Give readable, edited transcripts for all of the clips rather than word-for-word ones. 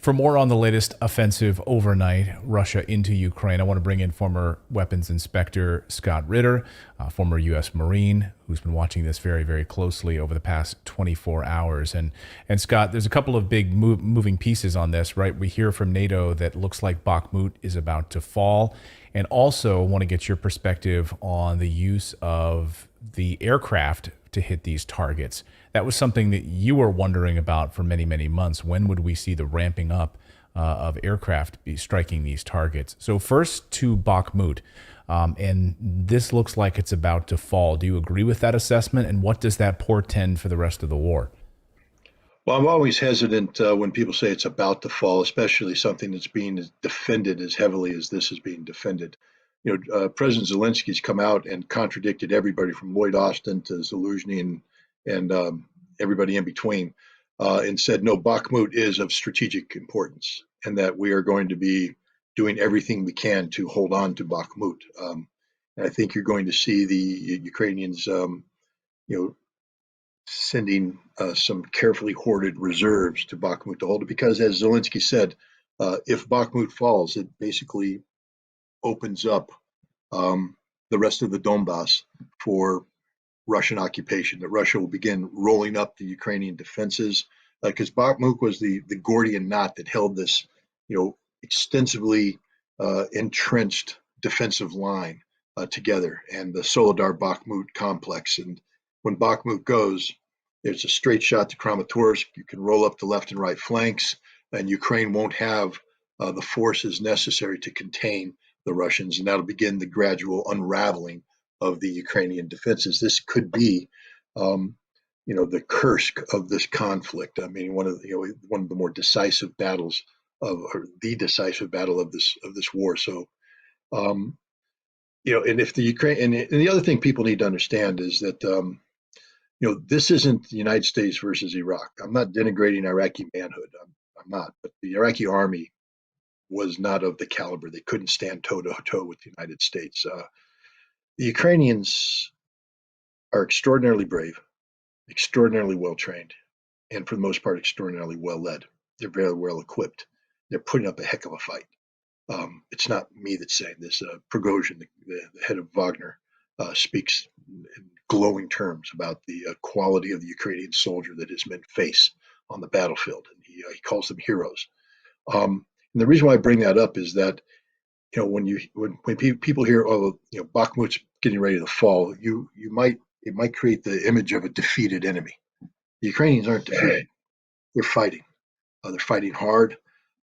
For more on the latest offensive overnight, Russia into Ukraine, I want to bring in former weapons inspector Scott Ritter, former U.S. Marine, who's been watching this very, very closely over the past 24 hours. And Scott, there's a couple of big moving pieces on this, right? We hear from NATO that looks like Bakhmut is about to fall. And also want to get your perspective on the use of the aircraft to hit these targets. That was something that you were wondering about for many, many months. When would we see the ramping up of aircraft be striking these targets? So first to Bakhmut, and this looks like it's about to fall. Do you agree with that assessment? And what does that portend for the rest of the war? Well, I'm always hesitant when people say it's about to fall, especially something that's being defended as heavily as this is being defended. President Zelensky's come out and contradicted everybody from Lloyd Austin to Zaluzhny and everybody in between, and said, no, Bakhmut is of strategic importance and that we are going to be doing everything we can to hold on to Bakhmut. And I think you're going to see the Ukrainians, sending some carefully hoarded reserves to Bakhmut to hold it, because as Zelensky said, if Bakhmut falls, it basically opens up the rest of the Donbass for Russian occupation, that Russia will begin rolling up the Ukrainian defenses, because Bakhmut was the Gordian knot that held this, extensively entrenched defensive line together, and the Solidar Bakhmut complex. And when Bakhmut goes, there's a straight shot to Kramatorsk. You can roll up the left and right flanks, and Ukraine won't have the forces necessary to contain the Russians, and that'll begin the gradual unraveling of the Ukrainian defenses. This could be, the Kursk of this conflict. I mean, one of the more decisive battles or the decisive battle of this war. So, and if the Ukraine and the other thing people need to understand is that, this isn't the United States versus Iraq. I'm not denigrating Iraqi manhood. I'm not, but the Iraqi army was not of the caliber. They couldn't stand toe to toe with the United States. The Ukrainians are extraordinarily brave, extraordinarily well trained, and for the most part, extraordinarily well led. They're very well equipped. They're putting up a heck of a fight. It's not me that's saying this. Prigozhin, the head of Wagner, speaks in glowing terms about the quality of the Ukrainian soldier that his men face on the battlefield, and he calls them heroes. And the reason why I bring that up is that when people hear, oh, Bakhmut's getting ready to fall, it might create the image of a defeated enemy. The Ukrainians aren't defeated; they're fighting. They're fighting hard.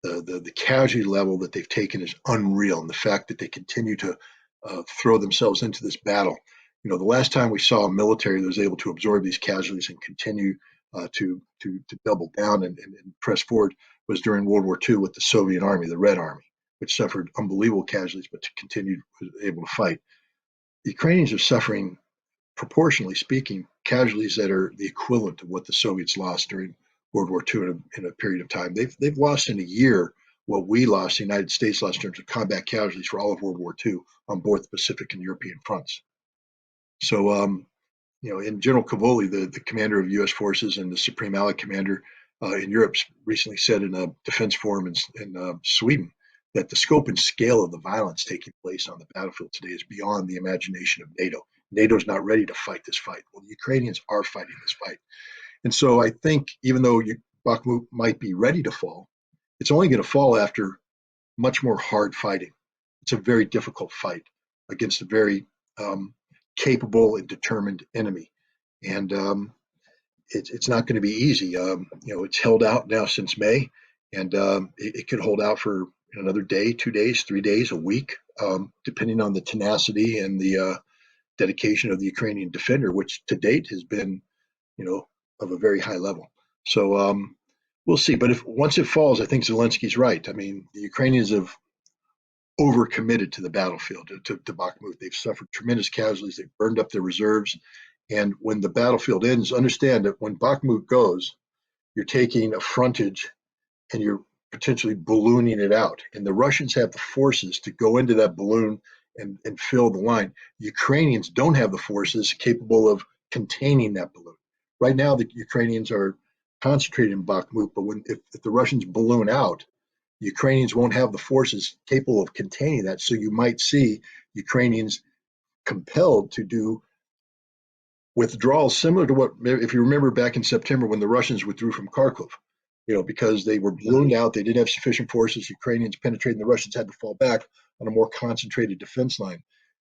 The casualty level that they've taken is unreal, and the fact that they continue to throw themselves into this battle. The last time we saw a military that was able to absorb these casualties and continue to double down and press forward was during World War II with the Soviet Army, the Red Army, which suffered unbelievable casualties, but continued was able to fight. The Ukrainians are suffering, proportionally speaking, casualties that are the equivalent of what the Soviets lost during World War II in a period of time. They've lost in a year what we lost, the United States lost in terms of combat casualties for all of World War II on both the Pacific and European fronts. So, in General Cavoli, the commander of U.S. forces and the Supreme Allied Commander in Europe, recently said in a defense forum in Sweden that the scope and scale of the violence taking place on the battlefield today is beyond the imagination of NATO. NATO's not ready to fight this fight. Well, the Ukrainians are fighting this fight. And so I think even though Bakhmut might be ready to fall, it's only going to fall after much more hard fighting. It's a very difficult fight against a very capable and determined enemy. And it's not going to be easy. It's held out now since May, and it could hold out for another day, 2 days, 3 days, a week, depending on the tenacity and the dedication of the Ukrainian defender, which to date has been, of a very high level. So we'll see. But once it falls, I think Zelensky's right. I mean, the Ukrainians have overcommitted to the battlefield, to Bakhmut. They've suffered tremendous casualties. They've burned up their reserves. And when the battlefield ends, understand that when Bakhmut goes, you're taking a frontage and you're potentially ballooning it out. And the Russians have the forces to go into that balloon and fill the line. The Ukrainians don't have the forces capable of containing that balloon. Right now, the Ukrainians are concentrated in Bakhmut, but if the Russians balloon out, the Ukrainians won't have the forces capable of containing that. So you might see Ukrainians compelled to do withdrawals similar to what, if you remember back in September when the Russians withdrew from Kharkov, because they were ballooned out, they didn't have sufficient forces, Ukrainians penetrating, the Russians had to fall back on a more concentrated defense line.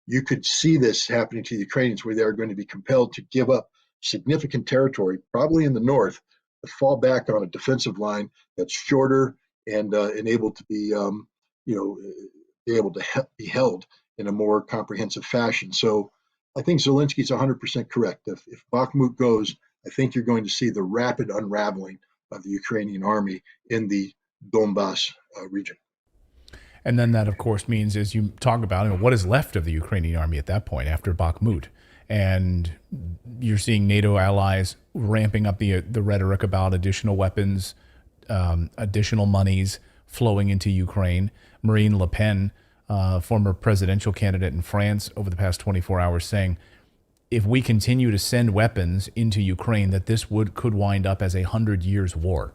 You could see this happening to the Ukrainians where they are going to be compelled to give up significant territory, probably in the north, to fall back on a defensive line that's shorter and able to be, be able to be held in a more comprehensive fashion. So I think Zelensky's 100% correct. If Bakhmut goes, I think you're going to see the rapid unraveling of the Ukrainian army in the Donbass region. And then that, of course, means, as you talk about, what is left of the Ukrainian army at that point after Bakhmut. And you're seeing NATO allies ramping up the rhetoric about additional weapons, additional monies flowing into Ukraine. Marine Le Pen, former presidential candidate in France, over the past 24 hours saying, if we continue to send weapons into Ukraine, that this could wind up as a 100 years war.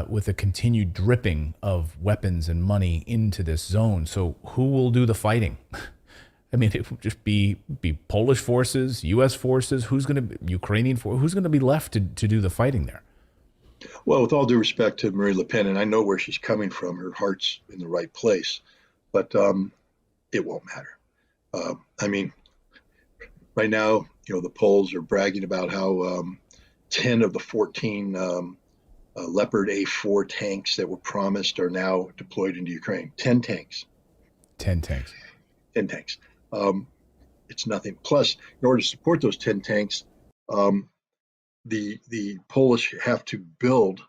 With a continued dripping of weapons and money into this zone. So who will do the fighting? I mean, it would just be Polish forces, U.S. forces. Who's going to be Ukrainian forces? Who's going to be left to do the fighting there? Well, with all due respect to Marine Le Pen, and I know where she's coming from, her heart's in the right place, but it won't matter. I mean, right now, the polls are bragging about how 10 of the 14 Leopard A4 tanks that were promised are now deployed into Ukraine. 10 tanks. 10 tanks. 10 tanks. It's nothing. Plus, in order to support those 10 tanks, the Polish have to build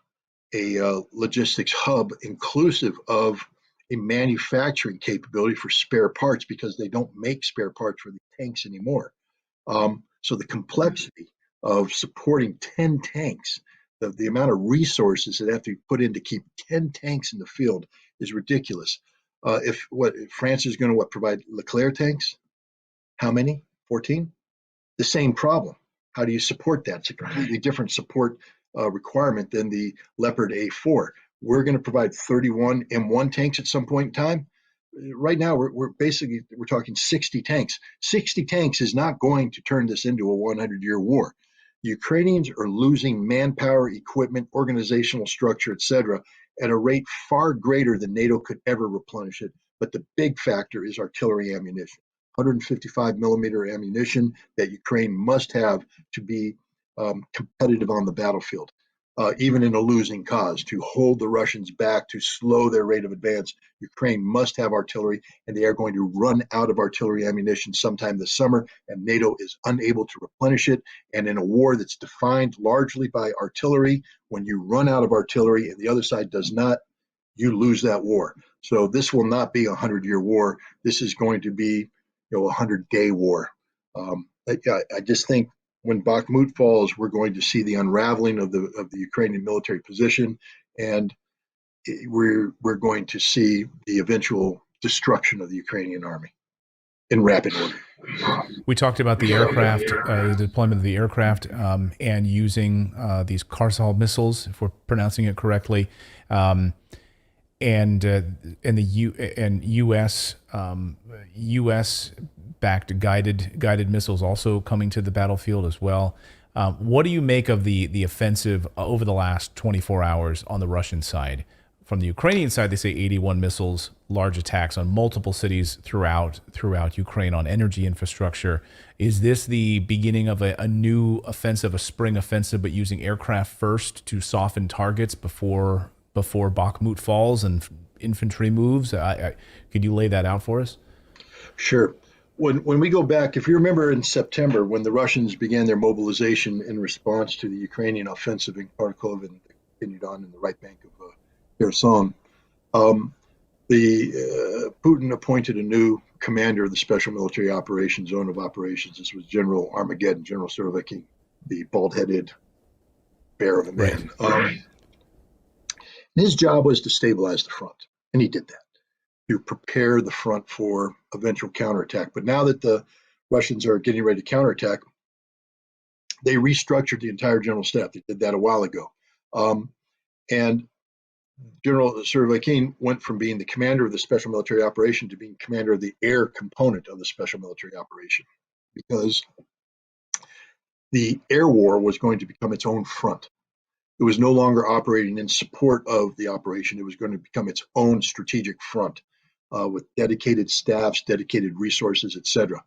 a logistics hub inclusive of a manufacturing capability for spare parts because they don't make spare parts for the tanks anymore. So the complexity of supporting 10 tanks, the amount of resources that have to be put in to keep 10 tanks in the field is ridiculous. If France is going to provide Leclerc tanks? How many? 14? The same problem. How do you support that? It's a completely different support requirement than the Leopard A4. We're going to provide 31 M1 tanks at some point in time. Right now, we're talking 60 tanks. 60 tanks is not going to turn this into a 100-year war. The Ukrainians are losing manpower, equipment, organizational structure, etc., at a rate far greater than NATO could ever replenish it. But the big factor is artillery ammunition, 155 millimeter ammunition that Ukraine must have to be competitive on the battlefield, even in a losing cause, to hold the Russians back, to slow their rate of advance. Ukraine must have artillery, and they are going to run out of artillery ammunition sometime this summer, and NATO is unable to replenish it. And in a war that's defined largely by artillery, when you run out of artillery and the other side does not, you lose that war. So this will not be a 100-year war. This is going to be, a 100-day war. I just think when Bakhmut falls, we're going to see the unraveling of the Ukrainian military position, and we're going to see the eventual destruction of the Ukrainian army in rapid order. We talked about the aircraft, the deployment of the aircraft, and using these Karsal missiles, if we're pronouncing it correctly, and U.S. backed guided missiles also coming to the battlefield as well. What do you make of the offensive over the last 24 hours on the Russian side? From the Ukrainian side, they say 81 missiles, large attacks on multiple cities throughout Ukraine on energy infrastructure. Is this the beginning of a new offensive, a spring offensive, but using aircraft first to soften targets before Bakhmut falls and infantry moves? Could you lay that out for us? Sure. When we go back, if you remember in September, when the Russians began their mobilization in response to the Ukrainian offensive in Kharkov and continued on in the right bank of Kherson, Putin appointed a new commander of the Special Military Operations Zone of Operations. This was General Armageddon, General Surovikin, the bald-headed bear of a man. Right. His job was to stabilize the front, and he did that, to prepare the front for eventual counterattack. But now that the Russians are getting ready to counterattack, they restructured the entire general staff. They did that a while ago. And General Surovikin went from being the commander of the special military operation to being commander of the air component of the special military operation, because the air war was going to become its own front. It was no longer operating in support of the operation. It was going to become its own strategic front with dedicated staffs, dedicated resources, etc.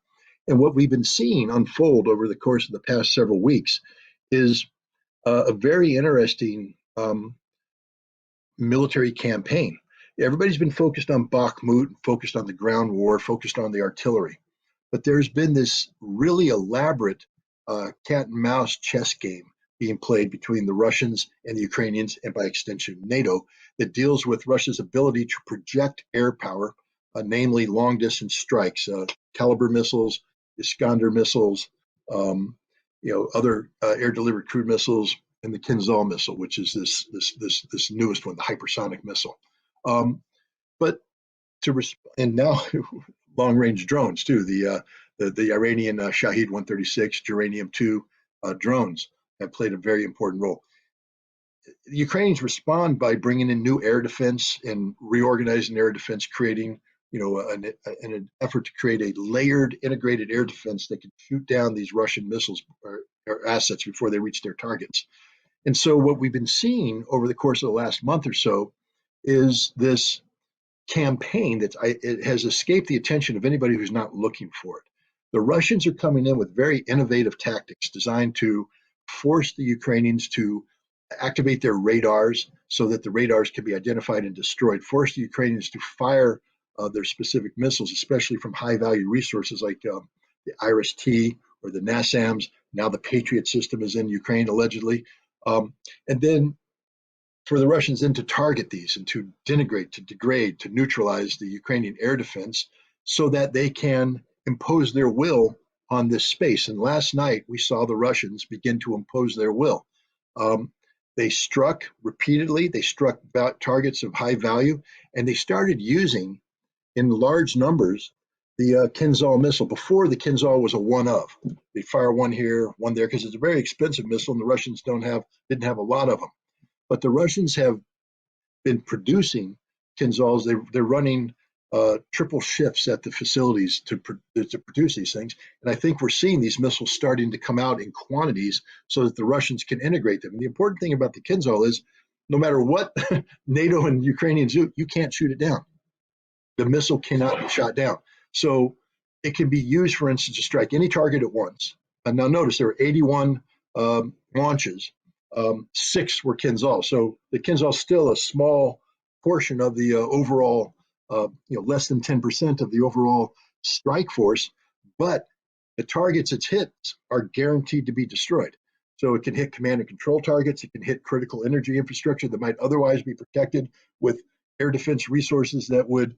And what we've been seeing unfold over the course of the past several weeks is a very interesting military campaign. Everybody's been focused on Bakhmut, focused on the ground war, focused on the artillery. But there's been this really elaborate cat and mouse chess game being played between the Russians and the Ukrainians, and by extension NATO, that deals with Russia's ability to project air power, namely long distance strikes, Caliber missiles, Iskander missiles, other air delivered crude missiles, and the Kinzhal missile, which is this newest one, the hypersonic missile. But and now long range drones too. The Iranian Shahed 136 Geranium-2 drones have played a very important role. The Ukrainians respond by bringing in new air defense and reorganizing air defense, creating an effort to create a layered, integrated air defense that can shoot down these Russian missiles or assets before they reach their targets. And so what we've been seeing over the course of the last month or so is this campaign it has escaped the attention of anybody who's not looking for it. The Russians are coming in with very innovative tactics designed to force the Ukrainians to activate their radars so that the radars can be identified and destroyed, force the Ukrainians to fire their specific missiles, especially from high-value resources like the IRIS-T or the NASAMS. Now the Patriot system is in Ukraine, allegedly. And then for the Russians then to target these and to denigrate, to degrade, to neutralize the Ukrainian air defense so that they can impose their will on this space. And last night we saw the Russians begin to impose their will. They struck repeatedly, they struck targets of high value, and they started using in large numbers the Kinzhal missile. Before, the Kinzhal was a one of. They fire one here, one there, because it's a very expensive missile and the Russians didn't have a lot of them. But the Russians have been producing Kinzhals. They're running triple shifts at the facilities to produce these things. And I think we're seeing these missiles starting to come out in quantities so that the Russians can integrate them. And the important thing about the Kinzhal is no matter what NATO and Ukrainians do, you can't shoot it down. The missile cannot be shot down. So it can be used, for instance, to strike any target at once. And now notice there were 81 launches. 6 were Kinzhal. So the Kinzhal is still a small portion of the overall, less than 10% of the overall strike force, but the targets it hits are guaranteed to be destroyed. So it can hit command and control targets. It can hit critical energy infrastructure that might otherwise be protected with air defense resources that would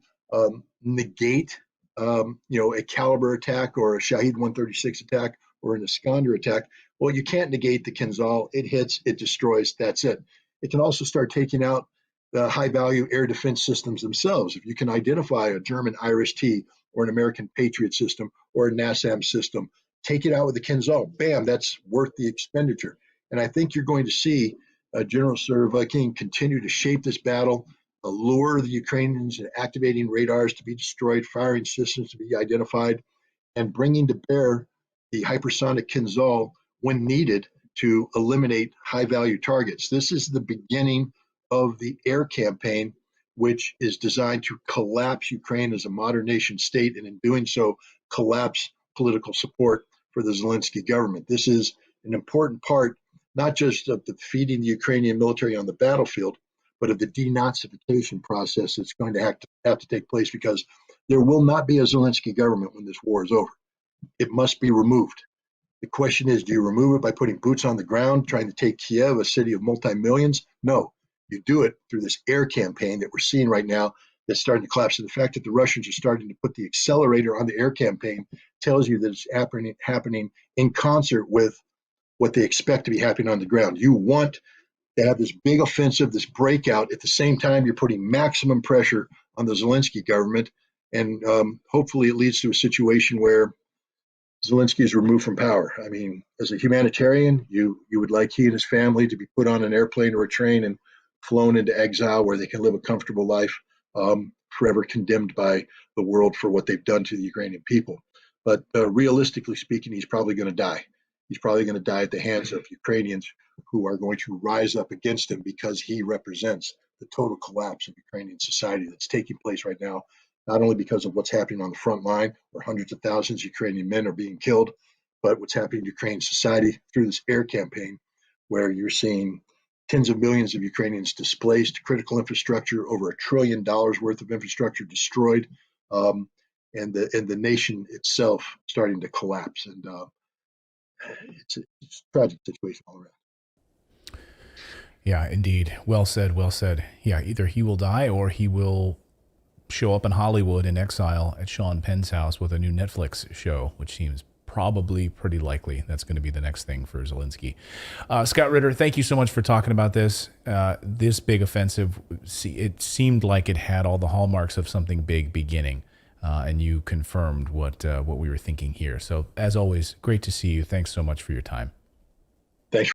negate, a Caliber attack or a Shahed 136 attack or an Iskander attack. Well, you can't negate the Kinzhal. It hits, it destroys, that's it. It can also start taking out the high-value air defense systems themselves. If you can identify a German IRIS-T or an American Patriot system or a NASAM system, take it out with the Kinzhal. Bam, that's worth the expenditure. And I think you're going to see General Surovikin continue to shape this battle, lure the Ukrainians into activating radars to be destroyed, firing systems to be identified, and bringing to bear the hypersonic Kinzhal when needed to eliminate high-value targets. This is the beginning of the air campaign, which is designed to collapse Ukraine as a modern nation state, and in doing so, collapse political support for the Zelensky government. This is an important part, not just of defeating the Ukrainian military on the battlefield, but of the denazification process that's going to have to take place, because there will not be a Zelensky government when this war is over. It must be removed. The question is, do you remove it by putting boots on the ground, trying to take Kiev, a city of multi-millions? No, you do it through this air campaign that we're seeing right now that's starting to collapse. And the fact that the Russians are starting to put the accelerator on the air campaign tells you that it's happening in concert with what they expect to be happening on the ground. You want to have this big offensive, this breakout. At the same time, you're putting maximum pressure on the Zelensky government. And hopefully it leads to a situation where Zelensky is removed from power. I mean, as a humanitarian, you would like he and his family to be put on an airplane or a train and flown into exile where they can live a comfortable life, forever condemned by the world for what they've done to the Ukrainian people. But realistically speaking, he's probably going to die. He's probably going to die at the hands of Ukrainians who are going to rise up against him because he represents the total collapse of Ukrainian society that's taking place right now, not only because of what's happening on the front line, where hundreds of thousands of Ukrainian men are being killed, but what's happening to Ukrainian society through this air campaign, where you're seeing tens of millions of Ukrainians displaced, critical infrastructure, over $1 trillion worth of infrastructure destroyed, and the nation itself starting to collapse. And it's a tragic situation all around. Yeah, indeed. Well said. Well said. Yeah, either he will die or he will show up in Hollywood in exile at Sean Penn's house with a new Netflix show, which seems probably pretty likely. That's going to be the next thing for Zelensky. Scott Ritter, thank you so much for talking about this. This big offensive, it seemed like it had all the hallmarks of something big beginning, and you confirmed what we were thinking here. So, as always, great to see you. Thanks so much for your time.